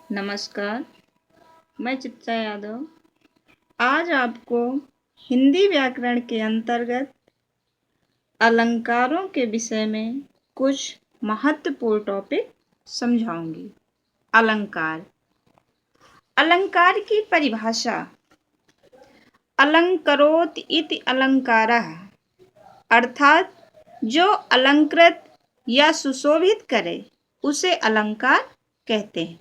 नमस्कार, मैं चित्रा यादव आज आपको हिंदी व्याकरण के अंतर्गत अलंकारों के विषय में कुछ महत्वपूर्ण टॉपिक समझाऊंगी। अलंकार अलंकार की परिभाषा अलंकरोत इति अलंकारः अर्थात जो अलंकृत या सुशोभित करे उसे अलंकार कहते हैं।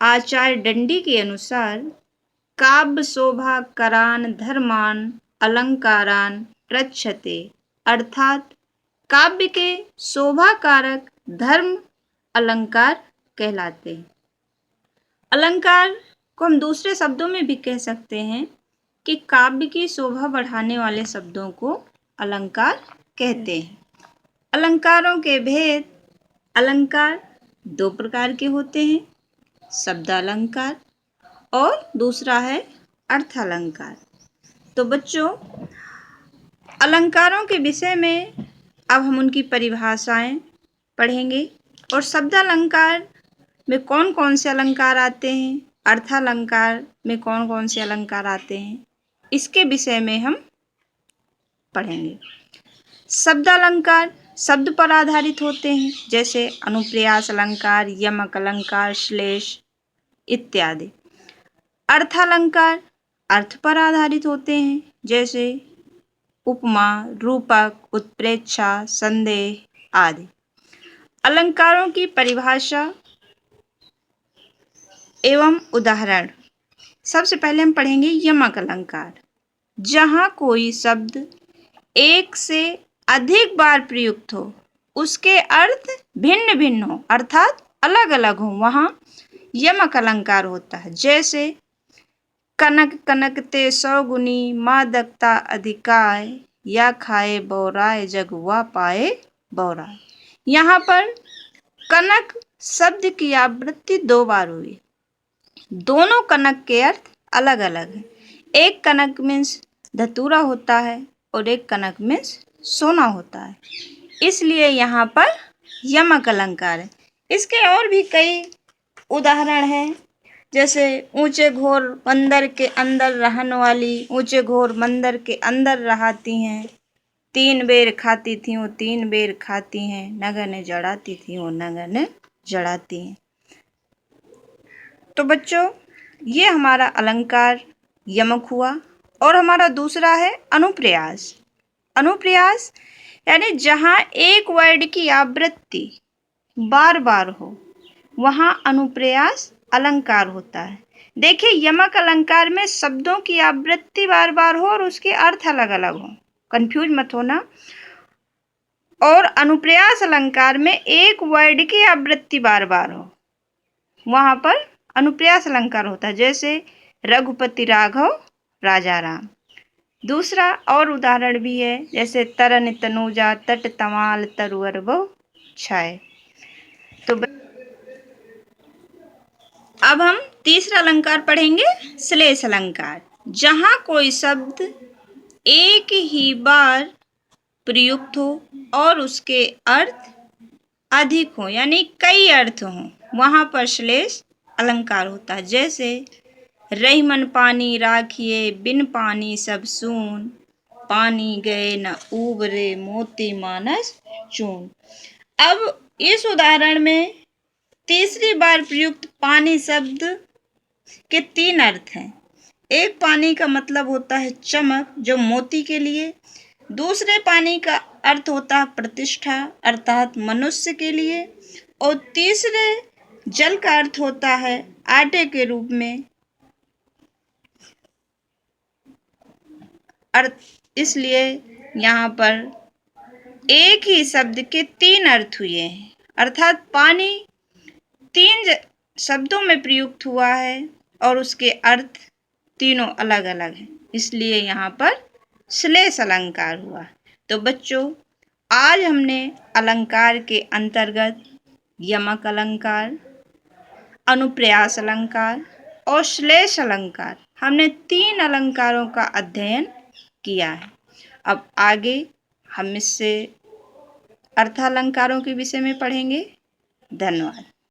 आचार्य दंडी के अनुसार काव्य शोभा करान धर्मान अलंकारान रक्षते अर्थात काव्य के शोभा कारक धर्म अलंकार कहलाते हैं। अलंकार को हम दूसरे शब्दों में भी कह सकते हैं कि काव्य की शोभा बढ़ाने वाले शब्दों को अलंकार कहते हैं। अलंकारों के भेद अलंकार दो प्रकार के होते हैं, शब्दालंकार और दूसरा है अर्थालंकार। तो बच्चों, अलंकारों के विषय में अब हम उनकी परिभाषाएं पढ़ेंगे और शब्दालंकार में कौन कौन से अलंकार आते हैं, अर्थालंकार में कौन कौन से अलंकार आते हैं, इसके विषय में हम पढ़ेंगे। शब्दालंकार शब्द पर आधारित होते हैं, जैसे अनुप्रेयास अलंकार, यमक अलंकार, श्लेष इत्यादि। अर्थालंकार अर्थ पर आधारित होते हैं, जैसे उपमा, रूपक, उत्प्रेक्षा, संदेह आदि। अलंकारों की परिभाषा एवं उदाहरण। सबसे पहले हम पढ़ेंगे यमक अलंकार। जहाँ कोई शब्द एक से अधिक बार प्रयुक्त हो, उसके अर्थ भिन्न भिन्न हो अर्थात अलग अलग हो, वहाँ यमक अलंकार होता है। जैसे कनक कनकते सौगुनी मादकता अधिकाय या खाए बौराय जगुआ पाए बौराय। यहाँ पर कनक शब्द की आवृत्ति दो बार हुई। दोनों कनक के अर्थ अलग अलग हैं। एक कनक मीन्स धतूरा होता है और एक कनक मीन्स सोना होता है, इसलिए यहाँ पर यमक अलंकार है। इसके और भी कई उदाहरण हैं, जैसे ऊंचे घोर मंदिर के अंदर रहने वाली ऊंचे घोर मंदिर के अंदर रहती हैं, तीन बेर खाती थी वो तीन बेर खाती हैं, नगन जड़ाती थी वो नगन जड़ाती हैं। तो बच्चों, ये हमारा अलंकार यमक हुआ। और हमारा दूसरा है अनुप्रेयास। अनुप्रेयास यानी जहाँ एक वर्ड की आवृत्ति बार बार हो, वहाँ अनुप्रेयास अलंकार होता है। देखिए, यमक अलंकार में शब्दों की आवृत्ति बार बार हो और उसके अर्थ अलग अलग हो, कंफ्यूज मत होना। और अनुप्रेयास अलंकार में एक वर्ड की आवृत्ति बार बार हो, वहाँ पर अनुप्रेयास अलंकार होता है। जैसे रघुपति राघव राजा राम। दूसरा और उदाहरण भी है, जैसे तरन तनुजा तट तमाल तरुअर बहु छाए। तो अब हम तीसरा अलंकार पढ़ेंगे, श्लेष अलंकार। जहाँ कोई शब्द एक ही बार प्रयुक्त हो और उसके अर्थ अधिक हो, यानी कई अर्थ हों, वहाँ पर श्लेष अलंकार होता है। जैसे रही मन पानी राखिए बिन पानी सब सून, पानी गए न उबरे मोती मानस चून। अब इस उदाहरण में तीसरी बार प्रयुक्त पानी शब्द के तीन अर्थ हैं। एक पानी का मतलब होता है चमक, जो मोती के लिए। दूसरे पानी का अर्थ होता है प्रतिष्ठा, अर्थात मनुष्य के लिए। और तीसरे जल का अर्थ होता है आटे के रूप में अर्थ। इसलिए यहाँ पर एक ही शब्द के तीन अर्थ हुए हैं, अर्थात पानी तीन शब्दों में प्रयुक्त हुआ है और उसके अर्थ तीनों अलग अलग हैं, इसलिए यहाँ पर श्लेष अलंकार हुआ। तो बच्चों, आज हमने अलंकार के अंतर्गत यमक अलंकार, अनुप्रेयास अलंकार और श्लेष अलंकार, हमने तीन अलंकारों का अध्ययन किया है। अब आगे हम इससे अर्थालंकारों के विषय में पढ़ेंगे। धन्यवाद।